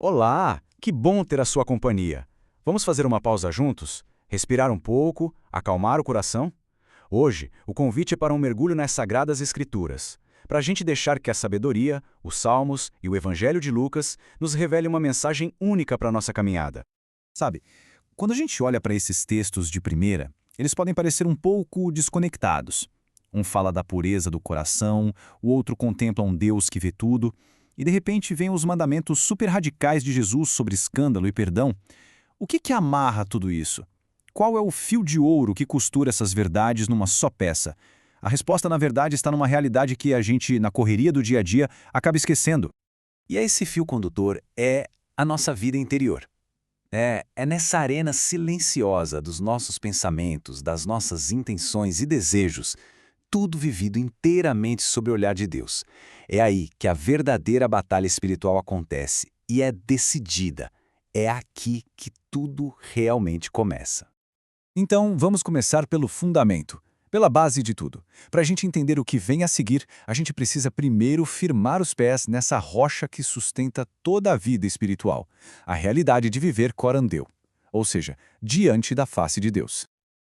Olá, que bom ter a sua companhia. Vamos fazer uma pausa juntos? Respirar um pouco, acalmar o coração? Hoje, o convite é para um mergulho nas Sagradas Escrituras, para a gente deixar que a sabedoria, os Salmos e o Evangelho de Lucas nos revele uma mensagem única para a nossa caminhada. Sabe, quando a gente olha para esses textos de primeira, eles podem parecer um pouco desconectados. Um fala da pureza do coração, o outro contempla um Deus que vê tudo, e de repente vêm os mandamentos super radicais de Jesus sobre escândalo e perdão. O que amarra tudo isso? Qual é o fio de ouro que costura essas verdades numa só peça? A resposta, na verdade, está numa realidade que a gente, na correria do dia a dia, acaba esquecendo. E esse fio condutor é a nossa vida interior. É nessa arena silenciosa dos nossos pensamentos, das nossas intenções e desejos, tudo vivido inteiramente sob o olhar de Deus. É aí que a verdadeira batalha espiritual acontece e é decidida. É aqui que tudo realmente começa. Então, vamos começar pelo fundamento, pela base de tudo. Para a gente entender o que vem a seguir, a gente precisa primeiro firmar os pés nessa rocha que sustenta toda a vida espiritual, a realidade de viver corandeu, ou seja, diante da face de Deus.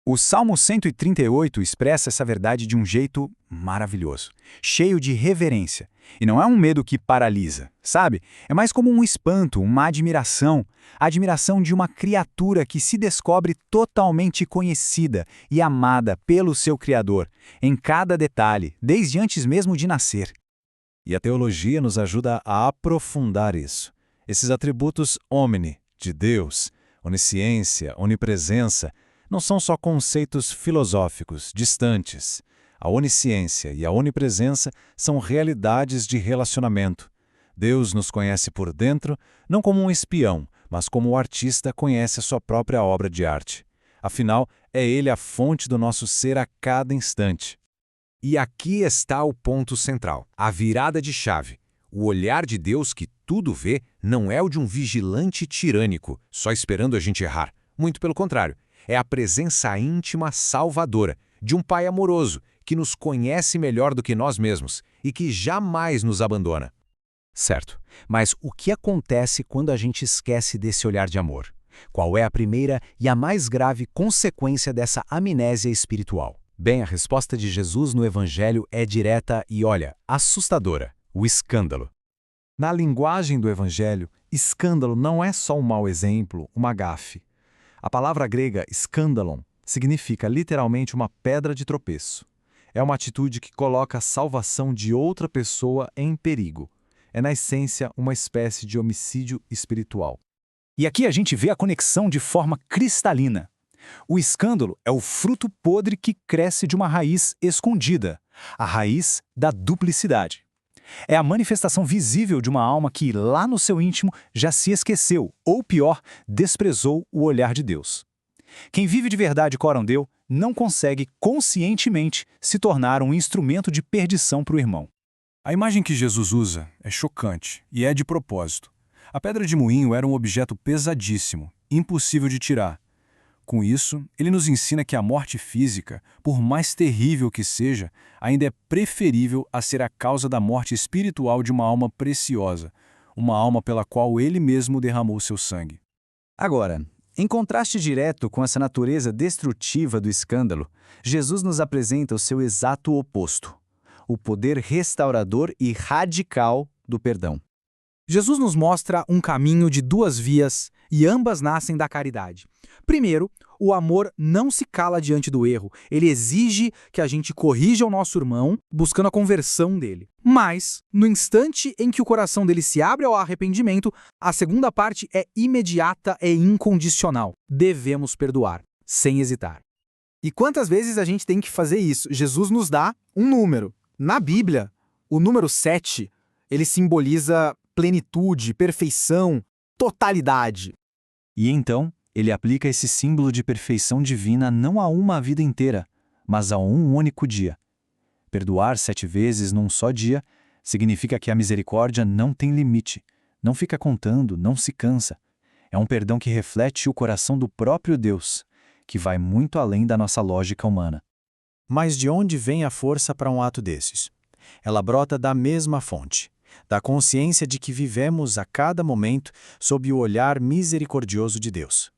O Salmo 138 expressa essa verdade de um jeito maravilhoso, cheio de reverência. E não é um medo que paralisa, sabe? É mais como um espanto, uma admiração. A admiração de uma criatura que se descobre totalmente conhecida e amada pelo seu Criador, em cada detalhe, desde antes mesmo de nascer. E a teologia nos ajuda a aprofundar isso. Esses atributos omni, de Deus, onisciência, onipresença, não são só conceitos filosóficos, distantes. A onisciência e a onipresença são realidades de relacionamento. Deus nos conhece por dentro, não como um espião, mas como o artista conhece a sua própria obra de arte. Afinal, é Ele a fonte do nosso ser a cada instante. E aqui está o ponto central, a virada de chave. O olhar de Deus que tudo vê não é o de um vigilante tirânico, só esperando a gente errar. Muito pelo contrário. É a presença íntima salvadora de um Pai amoroso que nos conhece melhor do que nós mesmos e que jamais nos abandona. Certo, mas o que acontece quando a gente esquece desse olhar de amor? Qual é a primeira e a mais grave consequência dessa amnésia espiritual? Bem, a resposta de Jesus no Evangelho é direta e, olha, assustadora: o escândalo. Na linguagem do Evangelho, escândalo não é só um mau exemplo, uma gafe. A palavra grega skandalon significa literalmente uma pedra de tropeço. É uma atitude que coloca a salvação de outra pessoa em perigo. É, na essência, uma espécie de homicídio espiritual. E aqui a gente vê a conexão de forma cristalina. O escândalo é o fruto podre que cresce de uma raiz escondida, a raiz da duplicidade. É a manifestação visível de uma alma que, lá no seu íntimo, já se esqueceu, ou pior, desprezou o olhar de Deus. Quem vive de verdade corandeu não consegue, conscientemente, se tornar um instrumento de perdição para o irmão. A imagem que Jesus usa é chocante e é de propósito. A pedra de moinho era um objeto pesadíssimo, impossível de tirar. Com isso, ele nos ensina que a morte física, por mais terrível que seja, ainda é preferível a ser a causa da morte espiritual de uma alma preciosa, uma alma pela qual ele mesmo derramou seu sangue. Agora, em contraste direto com essa natureza destrutiva do escândalo, Jesus nos apresenta o seu exato oposto, o poder restaurador e radical do perdão. Jesus nos mostra um caminho de duas vias e ambas nascem da caridade. Primeiro, o amor não se cala diante do erro. Ele exige que a gente corrija o nosso irmão, buscando a conversão dele. Mas, no instante em que o coração dele se abre ao arrependimento, a segunda parte é imediata e incondicional. Devemos perdoar, sem hesitar. E quantas vezes a gente tem que fazer isso? Jesus nos dá um número. Na Bíblia, o número 7, ele simboliza plenitude, perfeição, totalidade. E então, ele aplica esse símbolo de perfeição divina não a uma vida inteira, mas a um único dia. Perdoar 7 vezes num só dia significa que a misericórdia não tem limite, não fica contando, não se cansa. É um perdão que reflete o coração do próprio Deus, que vai muito além da nossa lógica humana. Mas de onde vem a força para um ato desses? Ela brota da mesma fonte. da consciência de que vivemos a cada momento sob o olhar misericordioso de Deus.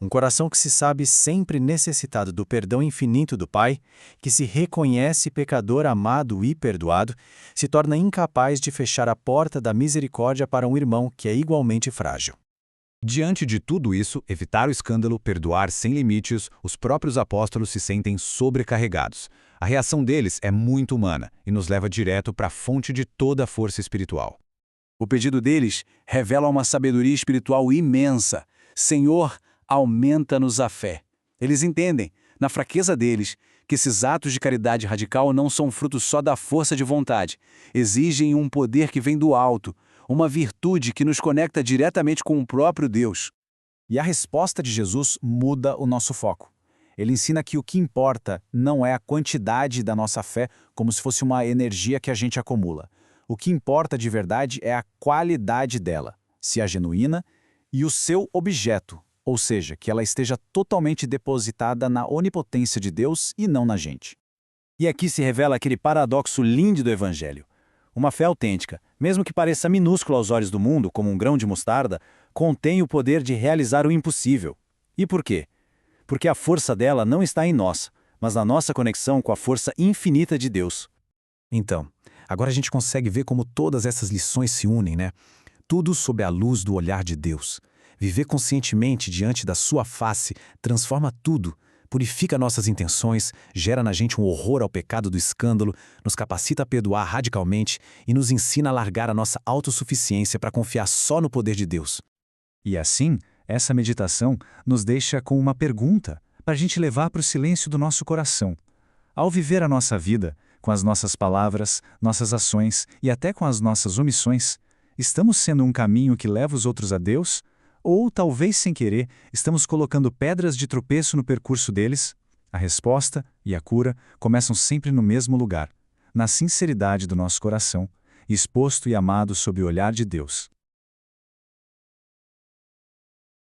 Um coração que se sabe sempre necessitado do perdão infinito do Pai, que se reconhece pecador amado e perdoado, se torna incapaz de fechar a porta da misericórdia para um irmão que é igualmente frágil. Diante de tudo isso, evitar o escândalo, perdoar sem limites, os próprios apóstolos se sentem sobrecarregados. A reação deles é muito humana e nos leva direto para a fonte de toda a força espiritual. O pedido deles revela uma sabedoria espiritual imensa. Senhor, aumenta-nos a fé. Eles entendem, na fraqueza deles, que esses atos de caridade radical não são frutos só da força de vontade. Exigem um poder que vem do alto, uma virtude que nos conecta diretamente com o próprio Deus. E a resposta de Jesus muda o nosso foco. Ele ensina que o que importa não é a quantidade da nossa fé, como se fosse uma energia que a gente acumula. O que importa de verdade é a qualidade dela, se é genuína, e o seu objeto, ou seja, que ela esteja totalmente depositada na onipotência de Deus e não na gente. E aqui se revela aquele paradoxo lindo do Evangelho. Uma fé autêntica, mesmo que pareça minúscula aos olhos do mundo, como um grão de mostarda, contém o poder de realizar o impossível. E por quê? Porque a força dela não está em nós, mas na nossa conexão com a força infinita de Deus. Então, agora a gente consegue ver como todas essas lições se unem, né? Tudo sob a luz do olhar de Deus. Viver conscientemente diante da sua face transforma tudo, purifica nossas intenções, gera na gente um horror ao pecado do escândalo, nos capacita a perdoar radicalmente e nos ensina a largar a nossa autossuficiência para confiar só no poder de Deus. E assim, essa meditação nos deixa com uma pergunta para a gente levar para o silêncio do nosso coração. Ao viver a nossa vida, com as nossas palavras, nossas ações e até com as nossas omissões, estamos sendo um caminho que leva os outros a Deus? Ou, talvez sem querer, estamos colocando pedras de tropeço no percurso deles? A resposta e a cura começam sempre no mesmo lugar, na sinceridade do nosso coração, exposto e amado sob o olhar de Deus.